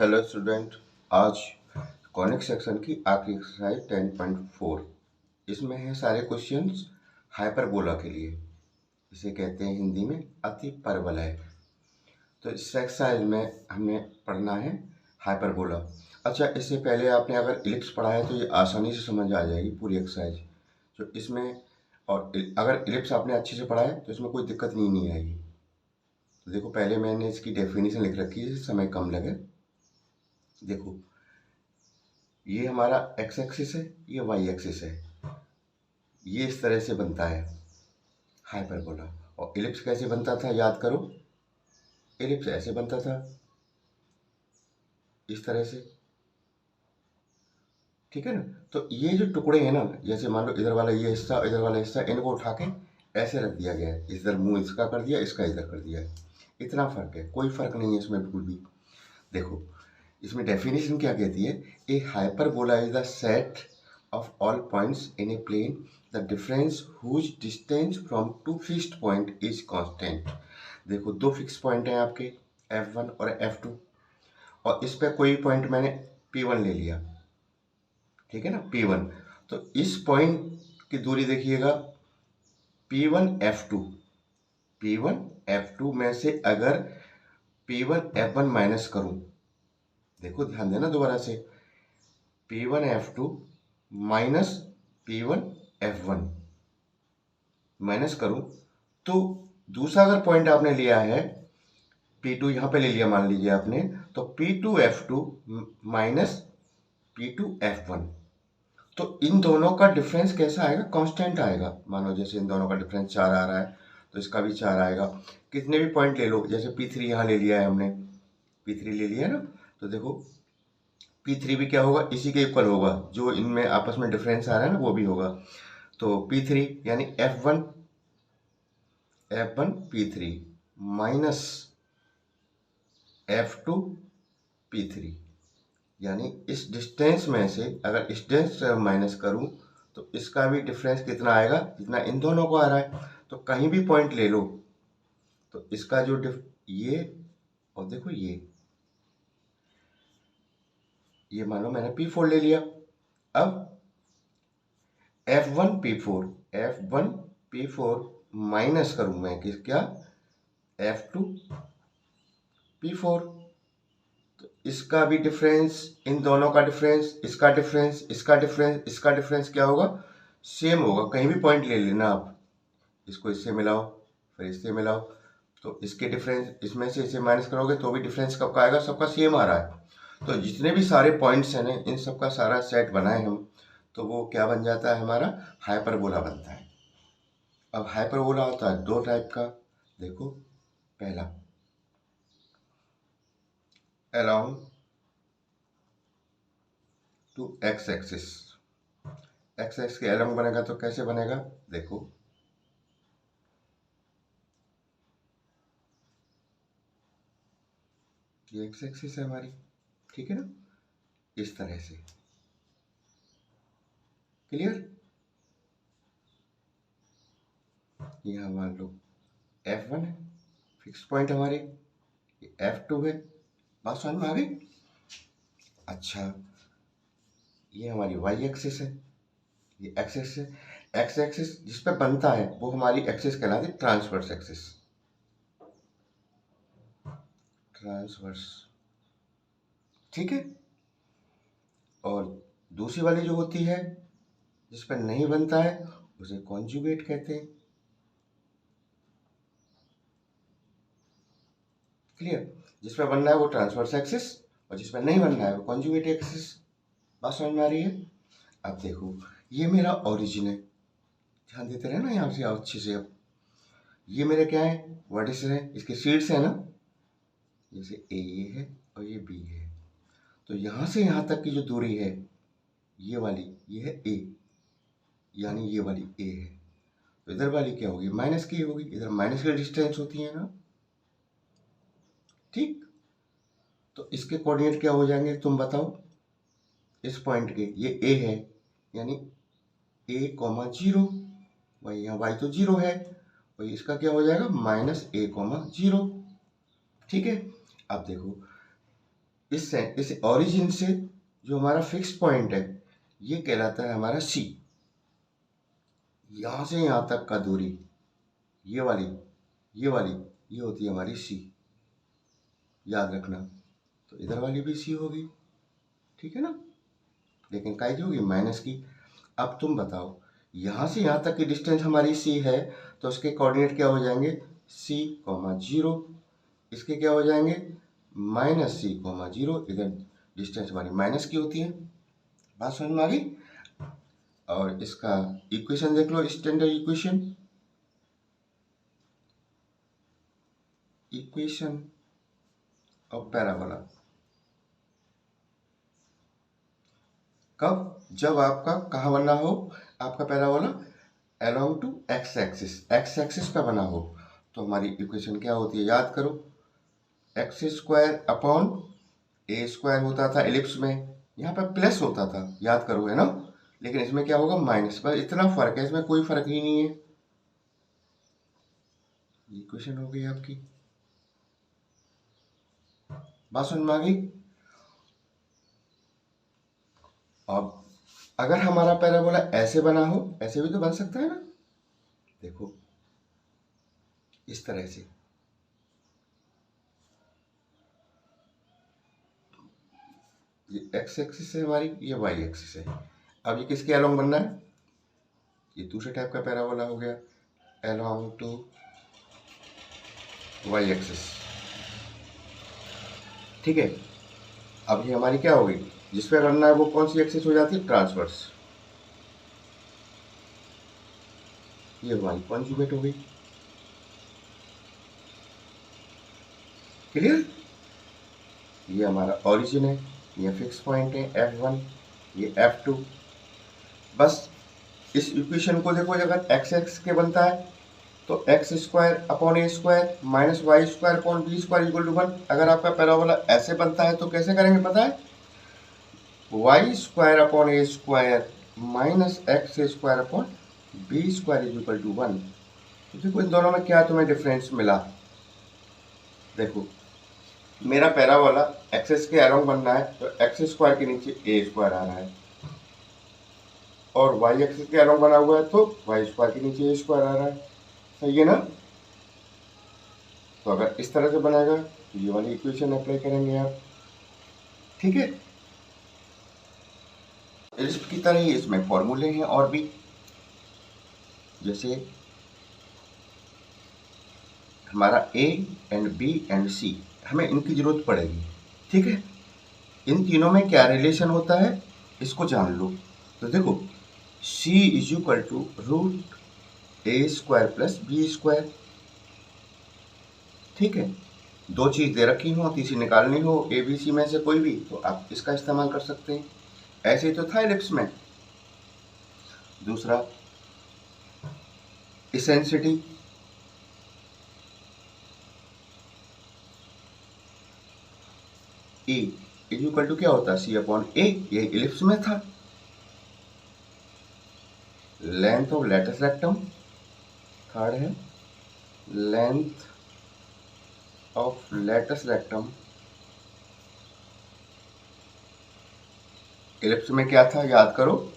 Hello student. आज conic section की आखिरी एक्सरसाइज 10.4। इसमें है सारे क्वेश्चंस हाइपरबोला के लिए। इसे कहते हैं हिंदी में अति परवलय। तो इस एक्सरसाइज में हमें पढ़ना है हाइपरबोला। अच्छा, इससे पहले आपने अगर इलिप्स पढ़ा है तो ये आसानी से समझ आ जाएगी पूरी एक्सरसाइज जो इसमें। और अगर इलिप्स आपने अच्छे से पढ़ा है तो इसमें कोई दिक्कत नहीं आएगी। तो देखो, पहले मैंने इसकी डेफिनेशन लिख रखी है, समय कम लगे। देखो, ये हमारा एक्स एक्सिस है, ये वाई एक्सिस है। ये इस तरह से बनता है हाइपरबोला। और इलिप्स कैसे बनता था याद करो। इलिप्स ऐसे बनता था, इस तरह से। ठीक है ना। तो ये जो टुकड़े हैं ना, जैसे मान लो इधर वाला ये हिस्सा, इधर वाला हिस्सा, इनको उठा के ऐसे रख दिया गया है। इधर मुंह इसका कर दिया, इसका इधर कर दिया है। इतना फर्क है, कोई फर्क नहीं है इसमें बिल्कुल भी। देखो, इसमें डेफिनेशन क्या कहती है। A hyperbola is the set of all points in a plane the difference whose distance from two fixed point is constant. देखो, दो फिक्स पॉइंट हैं आपके, F1 और F2। और इस पे कोई पॉइंट मैंने P1 ले लिया, ठीक है ना, P1। तो इस पॉइंट की दूरी देखिएगा, P1 F2। P1 F2 में से अगर P1 F1 माइनस करूं, देखो ध्यान देना दोबारा से, P1 F2 minus P1 F1 minus करूं, तो दूसरा अगर पॉइंट आपने लिया है P2, यहाँ पे ले लिया मान लीजिए आपने, तो P2 F2 minus P2 F1। तो इन दोनों का डिफरेंस कैसा आएगा, कांस्टेंट आएगा। मानो जैसे इन दोनों का डिफरेंस 4 आ रहा है तो इसका भी 4 आएगा। कितने भी पॉइंट ले लो, जैसे P3 यहाँ ले लिया है हमने, P3 ले लिया है ना, तो देखो P3 भी क्या होगा, इसी के इक्वल होगा। जो इनमें आपस में डिफरेंस आ रहा है ना, वो भी होगा। तो P3 यानी F1 P3 minus F2 P3, यानी इस डिस्टेंस में से अगर इस डिस्टेंस से माइनस करूं तो इसका भी डिफरेंस कितना आएगा, जितना इन दोनों को आ रहा है। तो कहीं भी पॉइंट ले लो तो इसका जो ये, और देखो ये मानो मैंने P4 ले लिया। अब F1 P4 माइनस करूं मैं क्या, F2 P4। तो इसका भी डिफरेंस, इन दोनों का डिफरेंस, इसका डिफरेंस, इसका डिफरेंस, इसका डिफरेंस क्या होगा, सेम होगा। कहीं भी पॉइंट ले लेना आप, इसको इससे मिलाओ, फिर इससे मिलाओ, तो इसके डिफरेंस, इसमें से इसे माइनस करोगे तो भी डिफरेंस कब का आएगा, सबका सेम आ रहा है। तो जितने भी सारे पॉइंट्स हैं ना, इन सबका सारा सेट बनाए हम, तो वो क्या बन जाता है, हमारा हाइपरबोला बनता है। अब हाइपरबोला होता है दो टाइप का। देखो, पहला along to X axis. X X के अलोंग बनेगा तो कैसे बनेगा, देखो ये एक्स एक्सिस है हमारी, ठीक है ना, इस तरह से। क्लियर। यहाँ मान लो F1 है, फिक्स पॉइंट हमारे, F2 है। बात समझ में आ गई। अच्छा, ये हमारी वाई एक्सिस है, ये एक्स एक्सिस है। एक्स एक्सिस जिस पे बनता है वो हमारी एक्सिस कहलाती है ट्रांसवर्स एक्सिस। ट्रांसवर्स, ठीक है। और दूसरी वाली जो होती है जिस पर नहीं बनता है उसे कॉन्जुगेट कहते हैं। क्लियर। जिस पर बनना है वो ट्रांसवर्स एक्सिस, और जिस पर नहीं बनना है वो कॉन्जुगेट एक्सिस। बात समझ में आ रही है। अब देखो, ये मेरा ओरिजिन है, ध्यान देते रहे ना यहाँ से अच्छे से। अब ये मेरे क्या है, वर्टिसेस है, इसके शीट्स है ना, जैसे ये है और ये बी है। तो यहाँ से यहाँ तक की जो दूरी है, ये वाली, ये है ए, यानी ये वाली ए है। तो इधर वाली क्या होगी, माइनस की होगी, इधर माइनस की डिस्टेंस होती है ना, ठीक। तो इसके कोऑर्डिनेट क्या हो जाएंगे तुम बताओ। इस पॉइंट के, ये ए है, यानी A, 0, भाई यहाँ y तो 0 है, भाई इसका क्या हो जाएगा, -A, 0। ठीक है। अब देखो, इस ओरिजिन से जो हमारा फिक्स पॉइंट है ये कहलाता है हमारा सी। यहाँ से यहाँ तक का दूरी ये वाली ये होती है हमारी सी, याद रखना। तो इधर वाली भी सी होगी, ठीक है ना, लेकिन काय की होगी, माइनस की। अब तुम बताओ, यहाँ से यहाँ तक की डिस्टेंस हमारी सी है तो उसके कोऑर्डिनेट क्या हो जाएंगे, सी कॉमा जीरो। इसके क्या हो जाएंगे, माइनस सी कॉमा जीरो। इधर डिस्टेंस हमारी माइनस की होती है। बात समझ में आ गई। और इसका इक्वेशन देख लो, स्टैंडर्ड इक्वेशन ऑफ पैराबोला। कब, जब आपका कहाँ बना हो आपका parabola, along to X axis पे बना हो। तो हमारी इक्वेशन क्या होती है, याद करो, x square upon A square होता था एलिप्स में, यहाँ पर प्लस होता था, याद करो, है ना। लेकिन इसमें क्या होगा, माइनस। बस इतना फर्क है, इसमें कोई फर्क ही नहीं है। इक्वेशन हो गई आपकी। बात समझ में आ गई। अब अगर हमारा पैराबोला ऐसे बना हो, ऐसे भी तो बन सकता है ना, देखो इस तरह से। ये एक्स एक्सिस है हमारी, ये वाई एक्सिस है। अब ये किसके अलोंग बनना है, ये दूसरे टाइप का पैराबोला हो गया, अलोंग टू वाई एक्सिस, ठीक है। अब ये हमारी क्या होगी, जिस पे करना है वो कौन सी एक्सिस हो जाती है, ट्रांसवर्स। ये हमारी कॉन्जुगेट हो गई, क्लियर। ये हमारा ओरिजिन है, ये फिक्स पॉइंट है F1, ये F2। बस इस इक्वेशन को देखो, अगर एक्स एक्स के बनता है तो X square upon A square minus Y square upon B square equal to 1। अगर आपका पैराबोला ऐसे बनता है तो कैसे करेंगे पता है, Y square upon A square minus X square upon B square is equal to 1। तो देखो इन दोनों में क्या तुम्हें डिफरेंस मिला, देखो मेरा पैराबोला एक्सेस के अलोंग बनना है तो एक्स स्क्वायर के नीचे ए स्क्वायर आ रहा है, और वाई एक्सिस के अलोंग बना हुआ है तो वाई स्क्वायर के नीचे ए स्क्वायर आ रहा है, सही है ना। तो अगर इस तरह से बनाएगा तो ये वाली इक्वेशन अप्लाई करेंगे आप, ठीक है। इलिप्स की तरह ही इसमें फॉर्मूले हैं और भी, जैसे हमारा ए एंड बी एंड सी, हमें इनकी जरूरत पड़ेगी, ठीक है। इन तीनों में क्या रिलेशन होता है इसको जान लो। तो देखो c is equal to root A square plus B square, ठीक है। दो चीज दे रखी हो, तीसरी निकालनी हो ए बी सी में से कोई भी, तो आप इसका इस्तेमाल कर सकते हैं। ऐसे ही तो था एलिप्स में। दूसरा इसेंसिटी, ए इज इक्वल टू क्या होता है, सी अपॉन ए, ये इलिप्स में था। Length of latus rectum, third है length of latus rectum, ellipse में क्या था याद करो,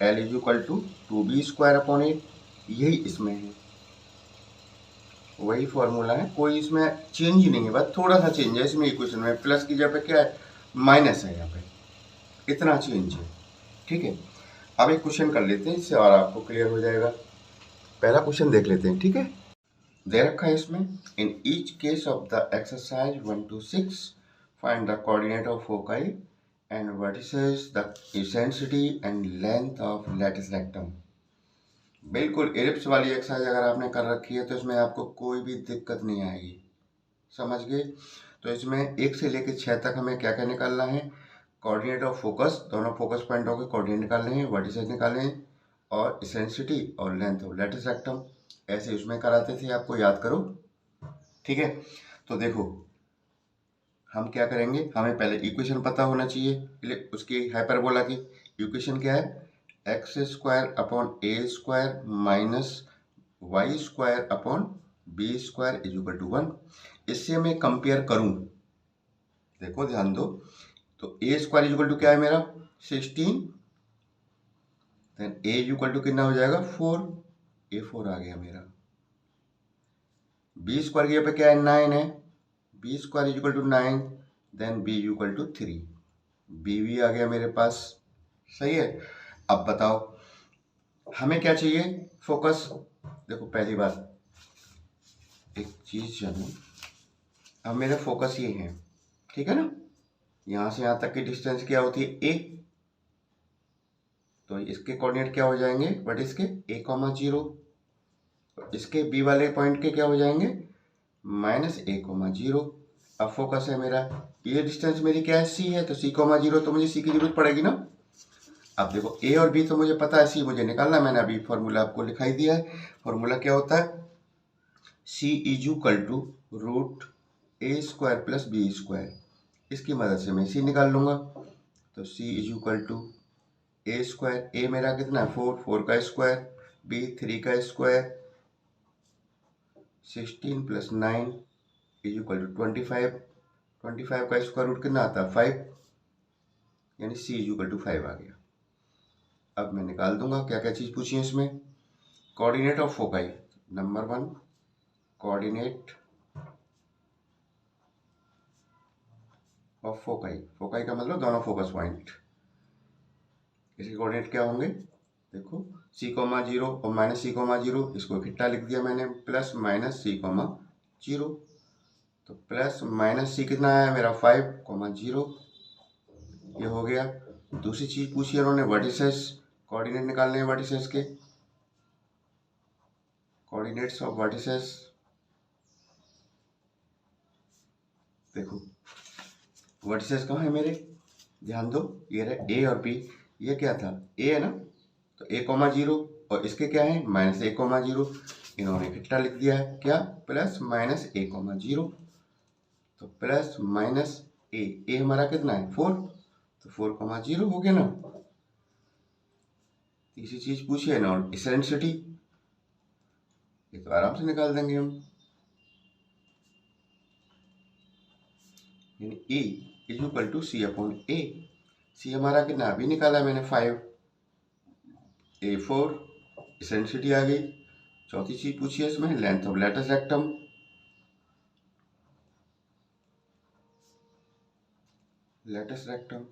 L is equal to 2b square upon a, यही इसमें है, वही फॉर्मूला है, कोई इसमें चेंज ही नहीं है, बस थोड़ा सा चेंज है इसमें। इक्वेशन में प्लस की जगह पे क्या है, माइनस है, यहाँ पे इतना चेंज है, ठीक है। अब एक क्वेश्चन कर लेते हैं इससे और आपको क्लियर हो जाएगा। पहला क्वेश्चन देख लेते हैं, ठीक है। दे रखा है इसमें, in each case of the exercise 1 to 6 find the coordinate of foci and vertices the eccentricity and length of latus rectum. बिल्कुल इलिप्स वाली एक्सरसाइज अगर आपने कर रखी है तो इसमें आपको कोई भी दिक्कत नहीं आएगी, समझ गए। तो इसमें 1 से लेकर 6 तक हमें क्या क्या निकालना है, कोऑर्डिनेट ऑफ फोकस, दोनों फोकस पॉइंटों के कोऑर्डिनेट निकालने हैं, वर्टिसेस निकालने हैं, और इसेंसिटी और लेंथ ऑफ लेटिस रेक्टम। ऐसे उसमें कराते थे, आपको याद करो, ठीक है। तो देखो हम क्या करेंगे, हमें पहले इक्वेशन पता होना चाहिए उसकी, हाइपरबोला की इक्वेशन क्या है, X square upon A square minus Y square upon B square is equal to 1। इससे मैं कंपेयर करूं देखो ध्यान दो, तो ए स्क्वायर इक्वल टू क्या है मेरा 16, देन ए इक्वल टू कितना हो जाएगा 4, ए 4 आ गया मेरा। बी स्क्वायर की पे क्या है 9 है, B square equal to 9, then B equal to 3, B भी आ गया मेरे पास। सही है। अब बताओ हमें क्या चाहिए, फोकस। देखो पहली बात एक चीज जानो, अब मेरा फोकस ये है, ठीक है ना, यहां से यहां तक की डिस्टेंस क्या होती है ए, तो इसके कोऑर्डिनेट क्या हो जाएंगे, व्हाट इसके a, 0, इसके बी वाले पॉइंट के क्या हो जाएंगे -a, 0। अब फोकस है मेरा, ये डिस्टेंस मेरी क्या है c है, तो c, 0, तो मुझे c की जरूरत पड़ेगी ना। अब देखो a और b तो मुझे पता है, c मुझे निकालना, मैंने अभी फॉर्मूला आपको लिखाई दिया है। फॉर्मूला क्या होता है, c equal to √a² + b²। इसकी मदद से मैं c निकाल लूंगा, तो c equal to a², a मेरा कितना है 4, 4 का स्क्वायर, b 3 का स्क्वायर, 16 + 9 इक्वल टू 25, 25 का स्क्वायर रूट कितना आता है 5, यानी c इक्वल टू 5 आ गया। अब मैं निकाल दूंगा क्या क्या चीज पूछी है इसमें, coordinate of foci. Number 1 coordinate of foci, foci का मतलब दोनों फोकस पॉइंट, इसके कोऑर्डिनेट क्या होंगे, देखो c, 0 और -c, 0, इसको इकट्ठा लिख दिया मैंने, +-c, 0, तो +-c कितना आया मेरा 5, 0, ये हो गया। दूसरी चीज पूछी है उन्होंने वर्टिसेस, कोऑर्डिनेट निकालने हैं वर्टिसेस के, कोऑर्डिनेट्स ऑफ वर्टिसेस। देखो वर्टिसेस कहाँ है मेरे, ध्यान दो, ये रहे a और b, ये क्या था a है ना, तो a, 0 और इसके क्या है -a, 0, इन्होंने इकट्ठा लिख दिया है क्या, +-a, 0, तो +-a, हमारा कितना है 4, तो 4, 0 हो गया ना। तीसरी चीज पूछी है ना इसेंट्रिसिटी, ये तो आराम से निकाल देंगे हम, यानी E equal to C/A, C हमारा कितना अभी निकाला मैंने 5, A 4, इसेंट्रिसिटी आ गई। चौथी चीज पूछी है इसमें length of latus rectum, latus rectum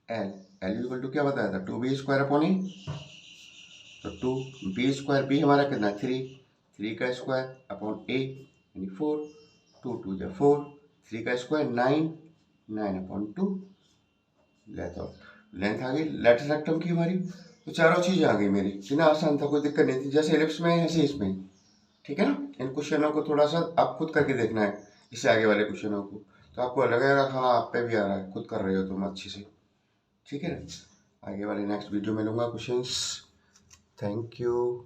L equal to क्या बताया था 2b²/a, तो 2b² b हमारा कितना 3, 3 का स्क्वायर अपॉन a यानी 4, 2 2 जा 4, 3 का स्क्वायर 9, 9/2, लेंथ आ गई लेटस रेक्टम की हमारी। तो चारों चीजें आ गई मेरी, कितना आसान था, कोई दिक्कत नहीं थी, जैसे एलिप्स में ऐसे इसमें, ठीक है ना। इन क्वेश्चनों को थोड़ा सा आप खुद करके देखना है, इससे आगे वाले क्वेश्चनों को, तो आपको लगेगा हाँ आप पे भी आ रहा है, खुद कर रहे हो तुम अच्छे से, ठीक है ना। आगे वाले नेक्स्ट वीडियो में लूँगा क्वेश्चंस। Thank you.